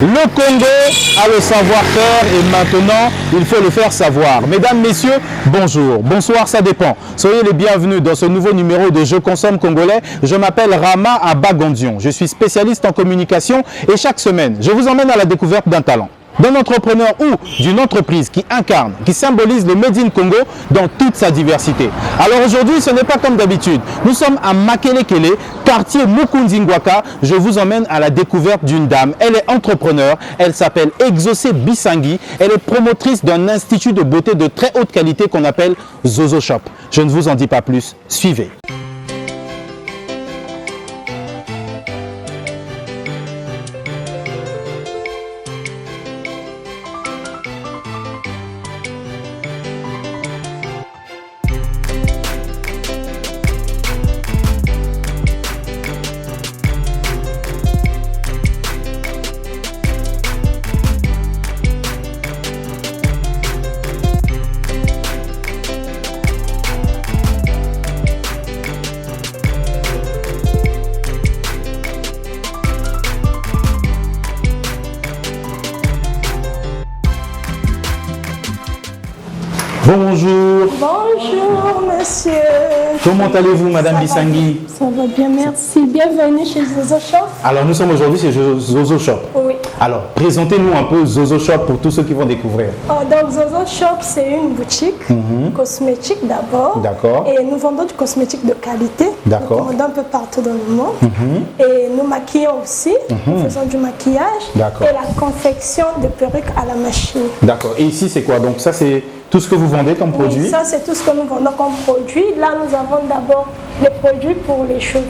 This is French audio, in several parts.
Le Congo a le savoir-faire et maintenant, il faut le faire savoir. Mesdames, messieurs, bonjour, bonsoir, ça dépend. Soyez les bienvenus dans ce nouveau numéro de Je consomme congolais. Je m'appelle Rama Abagondion. Je suis spécialiste en communication et chaque semaine, je vous emmène à la découverte d'un talent, d'un entrepreneur ou d'une entreprise qui incarne, qui symbolise le Made in Congo dans toute sa diversité. Alors aujourd'hui, ce n'est pas comme d'habitude. Nous sommes à Makelekele, quartier Mukundingwaka. Je vous emmène à la découverte d'une dame. Elle est entrepreneur, elle s'appelle Exaucé Bisangi. Elle est promotrice d'un institut de beauté de très haute qualité qu'on appelle Zozo Shop. Je ne vous en dis pas plus, suivez. Bonjour. Bonjour, monsieur. Comment allez-vous, Madame Bisangi? Ça va bien, merci. Bienvenue chez Zozo Shop. Alors, nous sommes aujourd'hui chez Zozo Shop. Oui. Alors, présentez-nous un peu Zozo Shop pour tous ceux qui vont découvrir. Donc, Zozo Shop, c'est une boutique cosmétique d'abord. D'accord. Et nous vendons du cosmétique de qualité. D'accord. Nous vendons un peu partout dans le monde. Et nous maquillons aussi. Nous faisons du maquillage. D'accord. Et la confection de perruques à la machine. D'accord. Et ici, c'est quoi? Donc, ça, c'est tout ce que vous vendez comme produit? Oui, ça, c'est tout ce que nous vendons comme produit. Là, nous avons d'abord les produits pour les cheveux.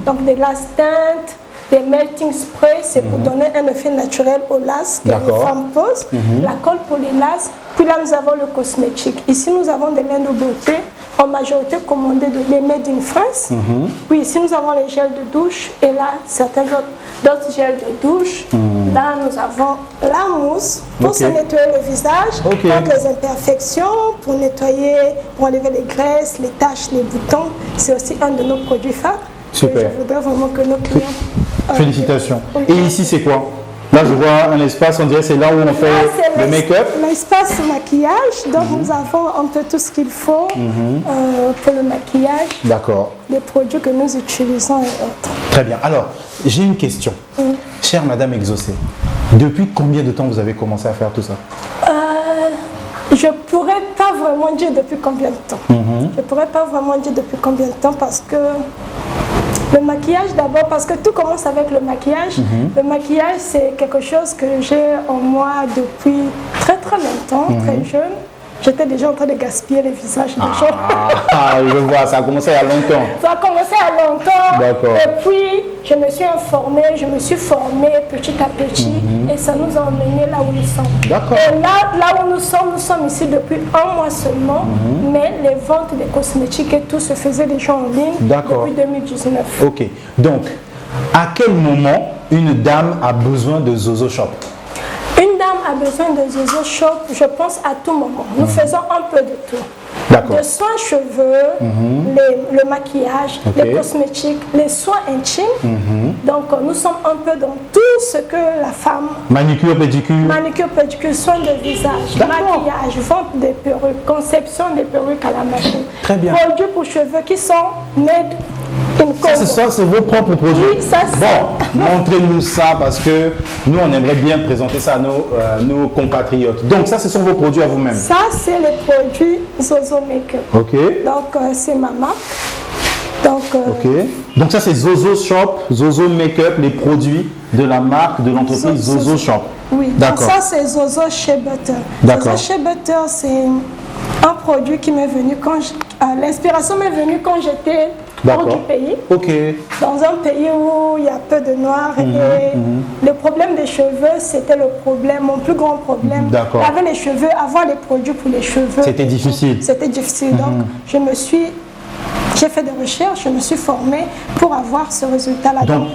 Donc, des lasses teintes, des melting spray, c'est pour donner un effet naturel aux lasses que les femmes posent. La colle pour les lasses. Puis là, nous avons le cosmétique. Ici, nous avons des laines de beauté, en majorité commandées des Made in France. Puis ici, nous avons les gels de douche. Et là, certains d'autres gels de douche. Là, nous avons la mousse pour se nettoyer le visage, contre les imperfections, pour nettoyer, pour enlever les graisses, les taches, les boutons. C'est aussi un de nos produits phares. Super. Je voudrais vraiment que nos clients... Félicitations. Et ici, c'est quoi? Là, je vois un espace, on dirait c'est là où on fait le make-up. L'espace maquillage, donc nous avons un peu tout ce qu'il faut pour le maquillage. D'accord. Les produits que nous utilisons et autres. Très bien. Alors, j'ai une question. Chère Madame Exaucé, depuis combien de temps vous avez commencé à faire tout ça? Je ne pourrais pas vraiment dire depuis combien de temps. Je ne pourrais pas vraiment dire depuis combien de temps parce que le maquillage d'abord, parce que tout commence avec le maquillage. Le maquillage, c'est quelque chose que j'ai en moi depuis très très longtemps, très jeune. J'étais déjà en train de gaspiller les visages des gens. Je vois, ça a commencé il y a longtemps. Ça a commencé à longtemps. D'accord. Et puis, je me suis informée, je me suis formée petit à petit. Et ça nous a emmenés là où nous sommes. D'accord. Et là où nous sommes ici depuis un mois seulement. Mais les ventes des cosmétiques et tout se faisait déjà en ligne depuis 2019. Ok. Donc, à quel moment une dame a besoin de Zozo Shop? Une dame a besoin de Zozo Shop, je pense à tout moment. Nous faisons un peu de tout. D'accord. De soins cheveux, le maquillage, les cosmétiques, les soins intimes. Donc nous sommes un peu dans tout ce que la femme... Manicure, pédicure. Manicure, pédicure, soins de visage, maquillage, vente des perruques, conception des perruques à la machine. Très bien. Produits pour cheveux qui sont made in Congo. Ça, c'est vos propres produits? Oui, ça c'est... Bon, montrez-nous ça parce que nous, on aimerait bien présenter ça à nos compatriotes. Donc ça, ce sont vos produits à vous-même? Ça, c'est les produits Zozo Make-up. Ok. Donc, c'est ma marque. Donc ça, c'est Zozo Shop, Zozo Make-up, les produits de la marque de l'entreprise Zozo Shop. Oui, donc ça, c'est Zozo Shea Butter. Zozo Shea Butter, c'est un produit qui m'est venu quand... L'inspiration m'est venue quand j'étais hors du pays. Dans un pays où il y a peu de noirs. Et le problème des cheveux, c'était mon plus grand problème. Avec les cheveux, avoir les produits pour les cheveux. C'était difficile. C'était difficile. Donc, j'ai fait des recherches, je me suis formée pour avoir ce résultat-là. Donc,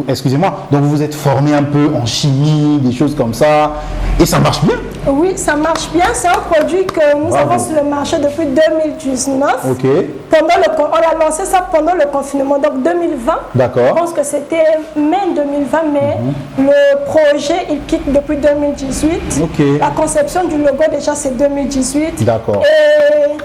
excusez-moi, donc vous vous êtes formé un peu en chimie, des choses comme ça, et ça marche bien? Oui, ça marche bien. C'est un produit que nous avons sur le marché depuis 2019. Ok. On a lancé ça pendant le confinement, donc 2020. D'accord. Je pense que c'était mai 2020, mais le projet, il quitte depuis 2018. Ok. La conception du logo, déjà, c'est 2018. D'accord. Et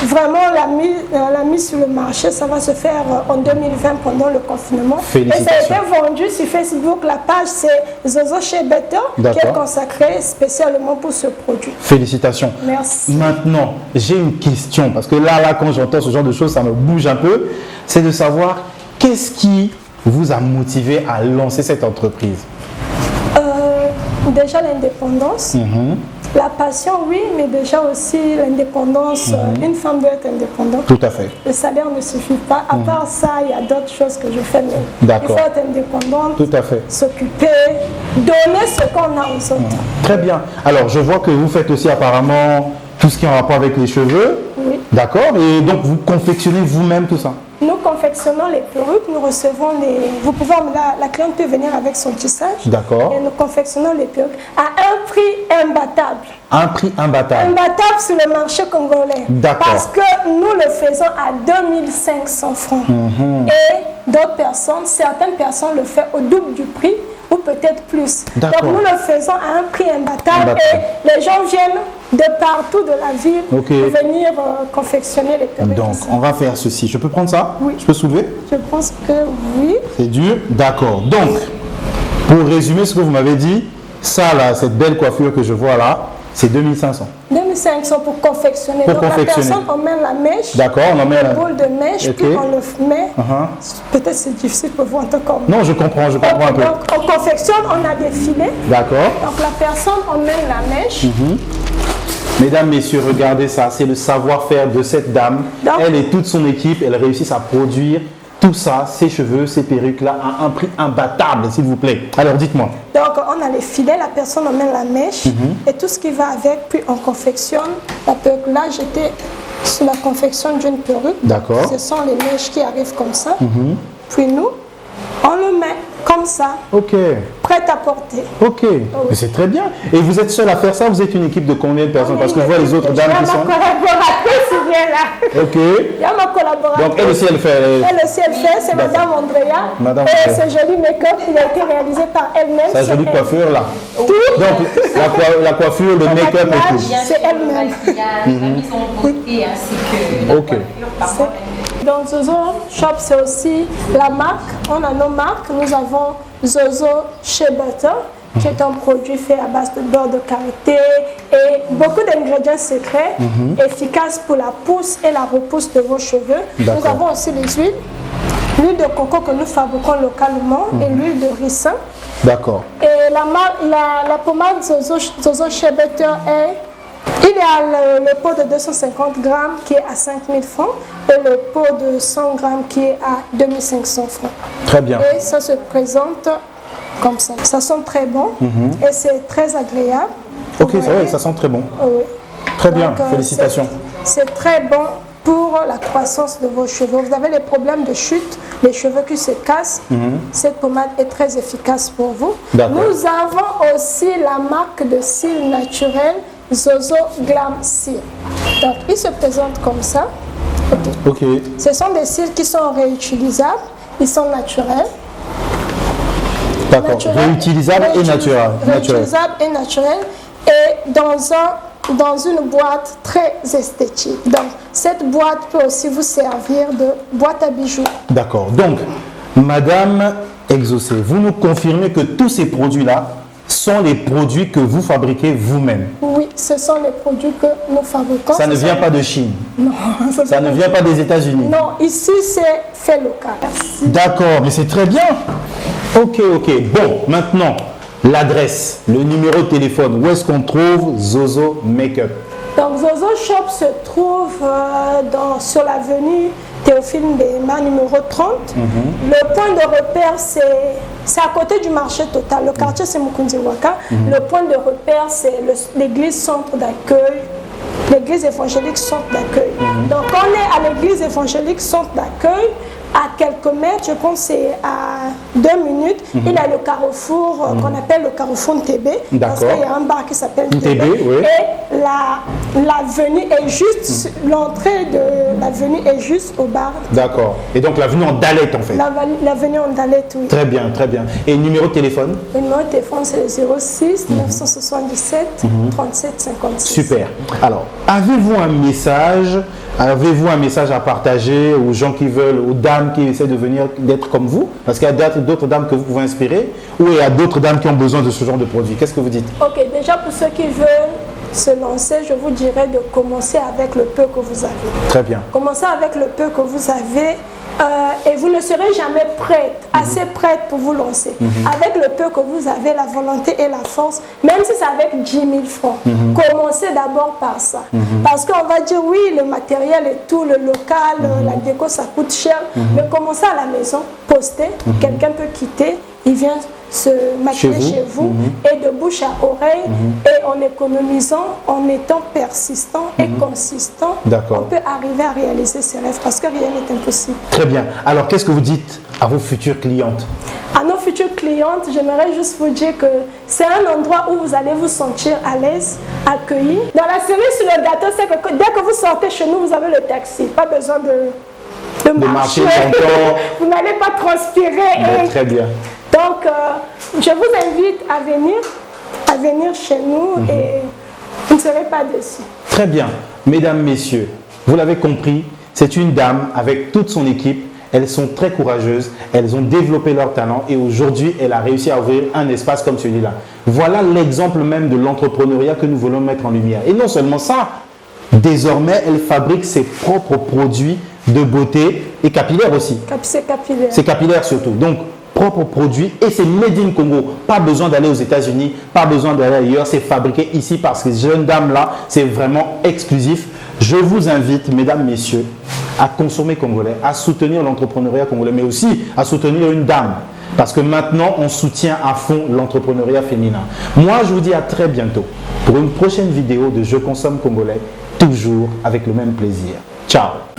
vraiment, la mise sur le marché, ça va se faire en 2020 pendant le confinement. Félicitations. Et ça a été vendu sur Facebook. La page, c'est Zozo chez Better, qui est consacrée spécialement pour ce produit. Félicitations. Merci. Maintenant, j'ai une question, parce que là, quand j'entends ce genre de choses, ça me bouge un peu. C'est de savoir, qu'est-ce qui vous a motivé à lancer cette entreprise? Déjà l'indépendance. La passion, oui, mais déjà aussi l'indépendance. Une femme doit être indépendante. Tout à fait. Le salaire ne suffit pas. À part ça, il y a d'autres choses que je fais. Il faut être indépendante. Tout à fait. S'occuper, donner ce qu'on a aux autres. Très bien. Alors, je vois que vous faites aussi apparemment tout ce qui est en rapport avec les cheveux. Oui. D'accord. Et donc, vous confectionnez vous-même tout ça? Nous confectionnons les perruques, nous recevons vous pouvez, la cliente peut venir avec son tissage. D'accord. Et nous confectionnons les perruques à un prix imbattable. Un prix imbattable. Imbattable sur le marché congolais. D'accord. Parce que nous le faisons à 2500 francs. Et d'autres personnes, certaines personnes le font au double du prix ou peut-être plus. Donc nous le faisons à un prix imbattable et les gens viennent de partout de la ville pour venir confectionner les perruques. Donc on va faire ceci. Je peux prendre ça? Oui. Je peux soulever? Je pense que oui. C'est dur? D'accord. Donc, pour résumer ce que vous m'avez dit, ça là, cette belle coiffure que je vois là, c'est 2500. 2500 pour confectionner. Pour donc confectionner. la personne emmène la mèche. D'accord, on emmène la boule de mèche, puis on le met. Peut-être c'est difficile pour vous en tant qu'homme. Non, je comprends un peu. Donc on confectionne, on a des filets. D'accord. Donc la personne emmène la mèche. Mesdames, messieurs, regardez ça, c'est le savoir-faire de cette dame. Donc, elle et toute son équipe, elles réussissent à produire tout ça, ces cheveux, ces perruques-là, à un prix imbattable, s'il vous plaît. Alors, dites-moi. Donc, on a les filets, la personne emmène la mèche et tout ce qui va avec, puis on confectionne la perruque. Là, j'étais sur la confection d'une perruque. D'accord. Ce sont les mèches qui arrivent comme ça. Puis nous, on le met comme ça. Ok. Prête à porter. Ok. Mais c'est très bien. Et vous êtes seul à faire ça? Vous êtes une équipe de combien de personnes? Parce que je vois les autres dames qui sont... Il y a ma collaboratrice qui vient là. Ok. Il y a ma collaboratrice. Donc elle aussi elle fait... Elle aussi elle fait, c'est Madame Andrea. Et ce joli make-up, il a été réalisé par elle-même. Sa jolie coiffure là. Donc la coiffure, le make-up et tout. C'est elle-même. La mise en beauté ainsi que la coiffure. Donc Zozo Shop, c'est aussi la marque. On a nos marques. Nous avons Zozo chez Butter, qui est un produit fait à base de beurre de karité et beaucoup d'ingrédients secrets, efficaces pour la pousse et la repousse de vos cheveux. Nous avons aussi les huiles. L'huile de coco que nous fabriquons localement et l'huile de ricin. D'accord. Et la pommade Zozo chez Butter il y a le pot de 250 grammes qui est à 5000 francs et le pot de 100 grammes qui est à 2500 francs. Très bien. Et ça se présente comme ça. Ça sent très bon et c'est très agréable. Ok, c'est vrai, ça sent très bon. Oui. Très bien, félicitations. C'est très bon pour la croissance de vos cheveux. Vous avez les problèmes de chute, les cheveux qui se cassent. Cette pommade est très efficace pour vous. Nous avons aussi la marque de cils naturel Zozo Glam Cils. Donc, il se présente comme ça. Ok. Ce sont des cils qui sont réutilisables. Ils sont naturels. D'accord. Réutilisables et naturels. Réutilisables et naturels. Et dans une boîte très esthétique. Donc, cette boîte peut aussi vous servir de boîte à bijoux. D'accord. Donc, Madame Exaucé, vous nous confirmez que tous ces produits-là sont les produits que vous fabriquez vous-même? Oui, ce sont les produits que nous fabriquons. Ça ne vient pas de Chine? Non. Ça ne vient pas des États-Unis? Non, ici c'est fait local. D'accord, mais c'est très bien. Ok. Bon, maintenant, l'adresse, le numéro de téléphone, où est-ce qu'on trouve Zozo Make-up? Donc Zozo Shop se trouve sur l'avenue Théophile Mbéma, numéro 30. Le point de repère, c'est à côté du marché total. Le quartier, c'est Mukunziwaka. Le point de repère, c'est l'église centre d'accueil, l'église évangélique centre d'accueil. Donc on est à l'église évangélique Centre d'accueil, à quelques mètres, je pense c'est à 2 minutes. Il y a le carrefour qu'on appelle le carrefour Ntébé. Parce qu'il y a un bar qui s'appelle Ntébé. Oui. Et l'avenue est juste, l'entrée de l'avenue est juste au bar. D'accord. Et donc l'avenue en Dalette en fait. L'avenue en Dalette, oui. Très bien, très bien. Et numéro de téléphone? Le numéro de téléphone c'est le 06 977 37 56. Super. Alors, avez-vous un message à partager aux gens qui veulent, aux dames qui essaient de venir, d'être comme vous? Parce qu'il y a d'autres dames que vous pouvez inspirer, ou il y a d'autres dames qui ont besoin de ce genre de produit. Qu'est-ce que vous dites? Ok, déjà pour ceux qui veulent se lancer, je vous dirais de commencer avec le peu que vous avez. Très bien. Commencez avec le peu que vous avez et vous ne serez jamais prête, assez prête pour vous lancer. Avec le peu que vous avez, la volonté et la force, même si c'est avec 10 000 francs, commencez d'abord par ça. Parce qu'on va dire oui, le matériel et tout, le local, la déco, ça coûte cher, mais commencez à la maison, postez, quelqu'un peut quitter, il vient se maquiller chez vous et de bouche à oreille et en économisant, en étant persistant et consistant, on peut arriver à réaliser ses rêves parce que rien n'est impossible. Très bien. Alors, qu'est-ce que vous dites à vos futures clientes? À nos futures clientes, j'aimerais juste vous dire que c'est un endroit où vous allez vous sentir à l'aise, accueilli. Dans la série sur le gâteau, c'est que dès que vous sortez chez nous, vous avez le taxi. Pas besoin de marcher. Vous n'allez pas transpirer. Très bien. Donc, je vous invite à venir chez nous et vous ne serez pas déçus. Très bien. Mesdames, messieurs, vous l'avez compris, c'est une dame avec toute son équipe. Elles sont très courageuses, elles ont développé leur talent et aujourd'hui, elle a réussi à ouvrir un espace comme celui-là. Voilà l'exemple même de l'entrepreneuriat que nous voulons mettre en lumière. Et non seulement ça, désormais, elle fabrique ses propres produits de beauté et capillaire aussi. C'est capillaire. C'est capillaire surtout. Donc, propres produits et c'est made in Congo. Pas besoin d'aller aux États-Unis, pas besoin d'aller ailleurs. C'est fabriqué ici parce que ces jeunes dames-là, c'est vraiment exclusif. Je vous invite, mesdames, messieurs, à consommer congolais, à soutenir l'entrepreneuriat congolais, mais aussi à soutenir une dame. Parce que maintenant, on soutient à fond l'entrepreneuriat féminin. Moi, je vous dis à très bientôt pour une prochaine vidéo de Je consomme congolais, toujours avec le même plaisir. Ciao!